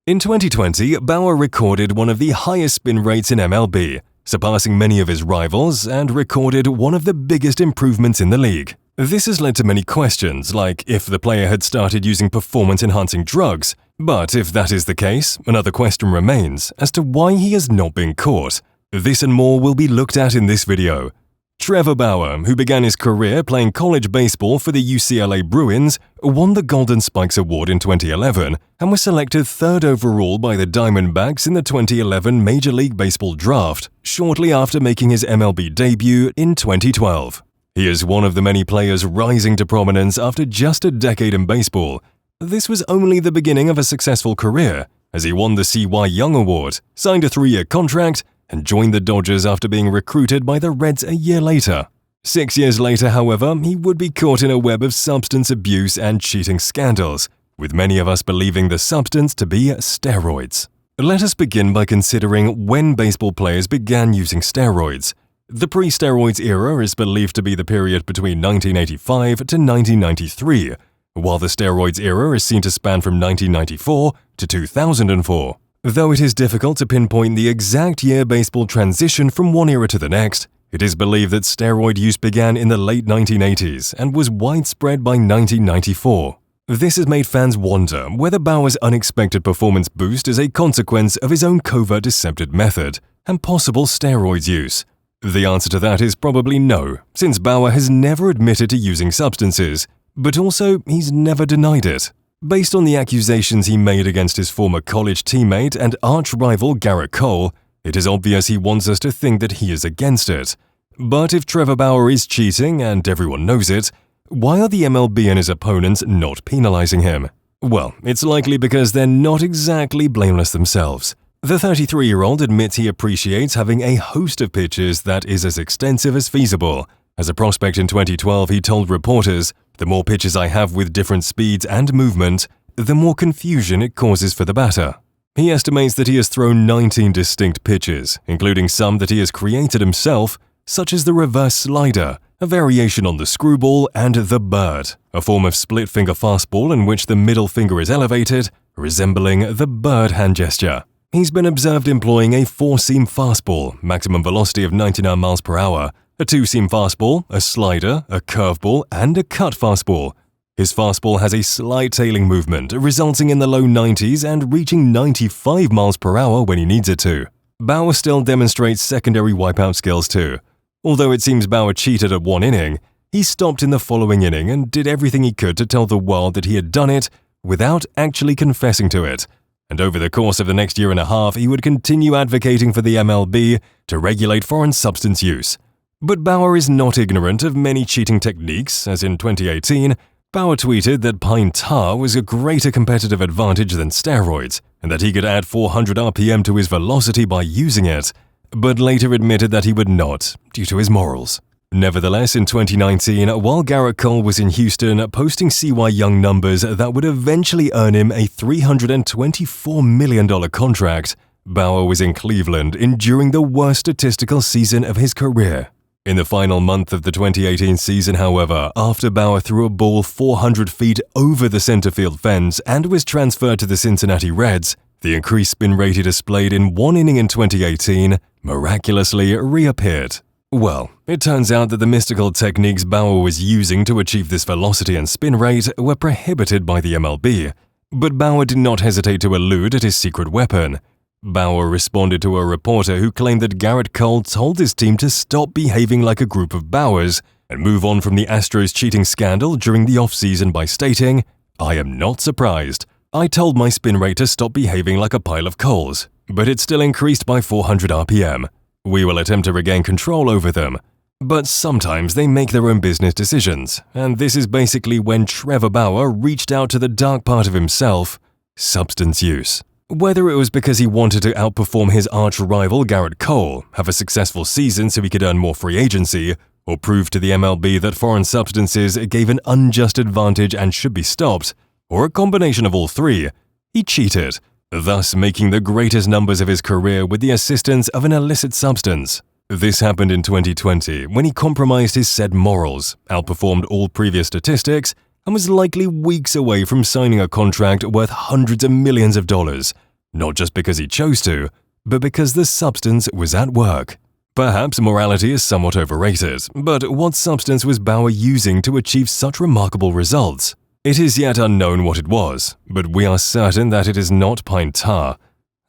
In 2020, Bauer recorded one of the highest spin rates in MLB, surpassing many of his rivals, and recorded one of the biggest improvements in the league. This has led to many questions, like if the player had started using performance-enhancing drugs. But if that is the case, another question remains as to why he has not been caught. This and more will be looked at in this video. Trevor Bauer, who began his career playing college baseball for the UCLA Bruins, won the Golden Spikes Award in 2011 and was selected third overall by the Diamondbacks in the 2011 Major League Baseball draft, shortly after making his MLB debut in 2012. He is one of the many players rising to prominence after just a decade in baseball. This was only the beginning of a successful career, as he won the C.Y. Young Award, signed a 3-year contract, and joined the Dodgers after being recruited by the Reds a year later. 6 years later, however, he would be caught in a web of substance abuse and cheating scandals, with many of us believing the substance to be steroids. Let us begin by considering when baseball players began using steroids. The pre-steroids era is believed to be the period between 1985 to 1993, while the steroids era is seen to span from 1994 to 2004. Though it is difficult to pinpoint the exact year baseball transitioned from one era to the next, it is believed that steroid use began in the late 1980s and was widespread by 1994. This has made fans wonder whether Bauer's unexpected performance boost is a consequence of his own covert deceptive method and possible steroids use. The answer to that is probably no, since Bauer has never admitted to using substances, but also he's never denied it. Based on the accusations he made against his former college teammate and arch-rival Garrett Cole, it is obvious he wants us to think that he is against it. But if Trevor Bauer is cheating and everyone knows it, why are the MLB and his opponents not penalizing him? Well, it's likely because they're not exactly blameless themselves. The 33-year-old admits he appreciates having a host of pitches that is as extensive as feasible. As a prospect in 2012, he told reporters, "The more pitches I have with different speeds and movement, the more confusion it causes for the batter." He estimates that he has thrown 19 distinct pitches, including some that he has created himself, such as the reverse slider, a variation on the screwball, and the bird, a form of split-finger fastball in which the middle finger is elevated, resembling the bird hand gesture. He's been observed employing a 4-seam fastball, maximum velocity of 99 miles per hour, a 2-seam fastball, a slider, a curveball, and a cut fastball. His fastball has a slight tailing movement, resulting in the low 90s and reaching 95 miles per hour when he needs it to. Bauer still demonstrates secondary wipeout skills too. Although it seems Bauer cheated at one inning, he stopped in the following inning and did everything he could to tell the world that he had done it without actually confessing to it. And over the course of the next year and a half, he would continue advocating for the MLB to regulate foreign substance use. But Bauer is not ignorant of many cheating techniques, as in 2018, Bauer tweeted that pine tar was a greater competitive advantage than steroids, and that he could add 400 RPM to his velocity by using it, but later admitted that he would not, due to his morals. Nevertheless, in 2019, while Garrett Cole was in Houston posting C.Y. Young numbers that would eventually earn him a $324 million contract, Bauer was in Cleveland enduring the worst statistical season of his career. In the final month of the 2018 season, however, after Bauer threw a ball 400 feet over the center field fence and was transferred to the Cincinnati Reds, the increased spin rate he displayed in one inning in 2018 miraculously reappeared. Well, it turns out that the mystical techniques Bauer was using to achieve this velocity and spin rate were prohibited by the MLB, but Bauer did not hesitate to allude at his secret weapon. Bauer responded to a reporter who claimed that Garrett Cole told his team to stop behaving like a group of Bauers and move on from the Astros cheating scandal during the offseason by stating, "I am not surprised. I told my spin rate to stop behaving like a pile of coals, but it still increased by 400 RPM. We will attempt to regain control over them." But sometimes they make their own business decisions, and this is basically when Trevor Bauer reached out to the dark part of himself, substance use. Whether it was because he wanted to outperform his arch-rival Garrett Cole, have a successful season so he could earn more free agency, or prove to the MLB that foreign substances gave an unjust advantage and should be stopped, or a combination of all three, he cheated, thus making the greatest numbers of his career with the assistance of an illicit substance. This happened in 2020 when he compromised his said morals, outperformed all previous statistics, and was likely weeks away from signing a contract worth hundreds of millions of dollars. not just because he chose to, but because the substance was at work. Perhaps morality is somewhat overrated, but what substance was Bauer using to achieve such remarkable results? It is yet unknown what it was, but we are certain that it is not pine tar.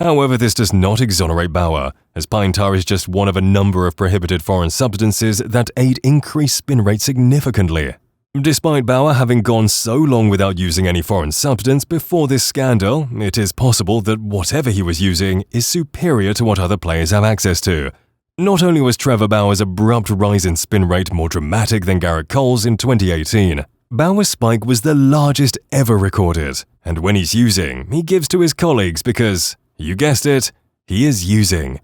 However, this does not exonerate Bauer, as pine tar is just one of a number of prohibited foreign substances that aid increased spin rate significantly. Despite Bauer having gone so long without using any foreign substance before this scandal, it is possible that whatever he was using is superior to what other players have access to. Not only was Trevor Bauer's abrupt rise in spin rate more dramatic than Garrett Cole's in 2018, Bauer's spike was the largest ever recorded, and when he's using, he gives to his colleagues because, you guessed it, he is using.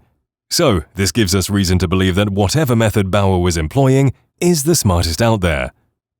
So, this gives us reason to believe that whatever method Bauer was employing is the smartest out there.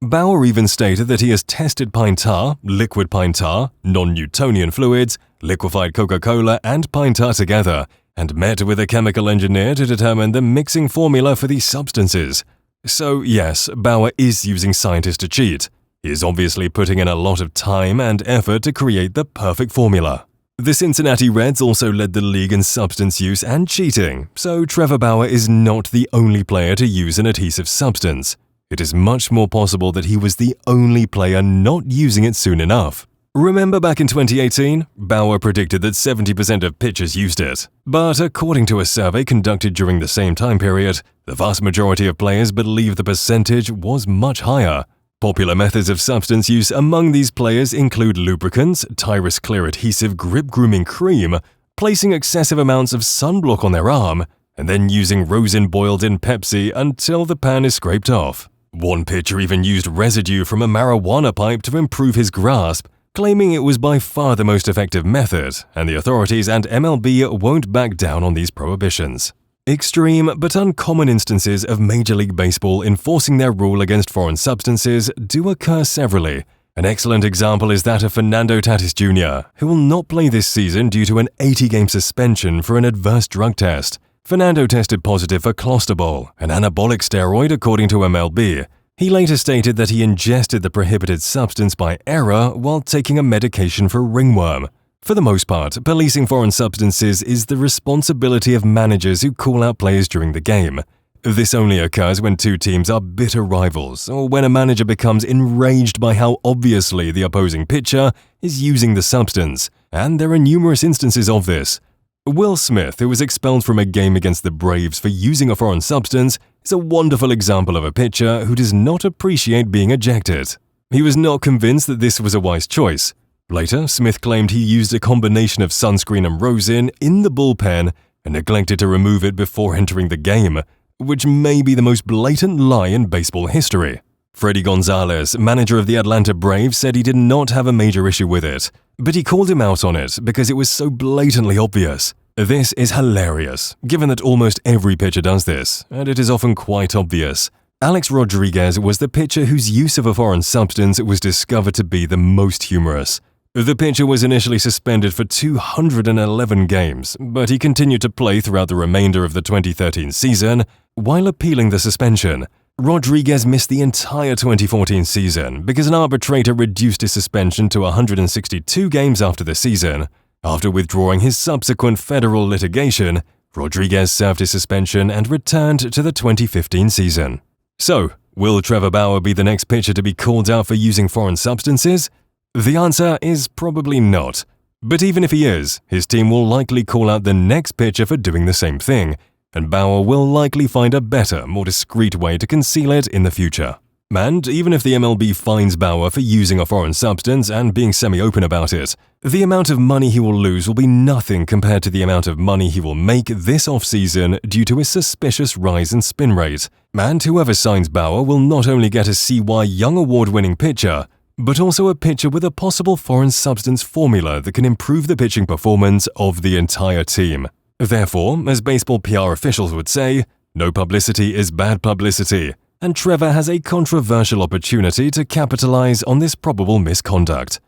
Bauer even stated that he has tested pine tar, liquid pine tar, non-Newtonian fluids, liquefied Coca-Cola and pine tar together, and met with a chemical engineer to determine the mixing formula for these substances. So yes, Bauer is using scientists to cheat. He is obviously putting in a lot of time and effort to create the perfect formula. The Cincinnati Reds also led the league in substance use and cheating, so Trevor Bauer is not the only player to use an adhesive substance. It is much more possible that he was the only player not using it soon enough. Remember back in 2018, Bauer predicted that 70% of pitchers used it. But according to a survey conducted during the same time period, the vast majority of players believe the percentage was much higher. Popular methods of substance use among these players include lubricants, Tyrus Clear Adhesive Grip Grooming Cream, placing excessive amounts of sunblock on their arm, and then using rosin boiled in Pepsi until the pan is scraped off. One pitcher even used residue from a marijuana pipe to improve his grasp, claiming it was by far the most effective method, and the authorities and MLB won't back down on these prohibitions. Extreme but uncommon instances of Major League Baseball enforcing their rule against foreign substances do occur severally. An excellent example is that of Fernando Tatis Jr., who will not play this season due to an 80-game suspension for an adverse drug test. Fernando tested positive for clostebol, an anabolic steroid according to MLB. He later stated that he ingested the prohibited substance by error while taking a medication for ringworm. For the most part, policing foreign substances is the responsibility of managers who call out players during the game. This only occurs when two teams are bitter rivals, or when a manager becomes enraged by how obviously the opposing pitcher is using the substance, and there are numerous instances of this. Will Smith, who was expelled from a game against the Braves for using a foreign substance, is a wonderful example of a pitcher who does not appreciate being ejected. He was not convinced that this was a wise choice. Later, Smith claimed he used a combination of sunscreen and rosin in the bullpen and neglected to remove it before entering the game, which may be the most blatant lie in baseball history. Freddie Gonzalez, manager of the Atlanta Braves, said he did not have a major issue with it, but he called him out on it because it was so blatantly obvious. This is hilarious, given that almost every pitcher does this, and it is often quite obvious. Alex Rodriguez was the pitcher whose use of a foreign substance was discovered to be the most humorous. The pitcher was initially suspended for 211 games, but he continued to play throughout the remainder of the 2013 season while appealing the suspension. Rodriguez missed the entire 2014 season because an arbitrator reduced his suspension to 162 games after the season. After withdrawing his subsequent federal litigation, Rodriguez served his suspension and returned to the 2015 season. So, will Trevor Bauer be the next pitcher to be called out for using foreign substances? The answer is probably not. But even if he is, his team will likely call out the next pitcher for doing the same thing, and Bauer will likely find a better, more discreet way to conceal it in the future. And even if the MLB fines Bauer for using a foreign substance and being semi-open about it, the amount of money he will lose will be nothing compared to the amount of money he will make this offseason due to his suspicious rise in spin rate. And whoever signs Bauer will not only get a CY Young award-winning pitcher, but also a pitcher with a possible foreign substance formula that can improve the pitching performance of the entire team. Therefore, as baseball PR officials would say, no publicity is bad publicity, and Trevor has a controversial opportunity to capitalize on this probable misconduct.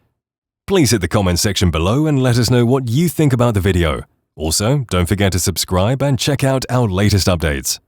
Please hit the comment section below and let us know what you think about the video. Also, don't forget to subscribe and check out our latest updates.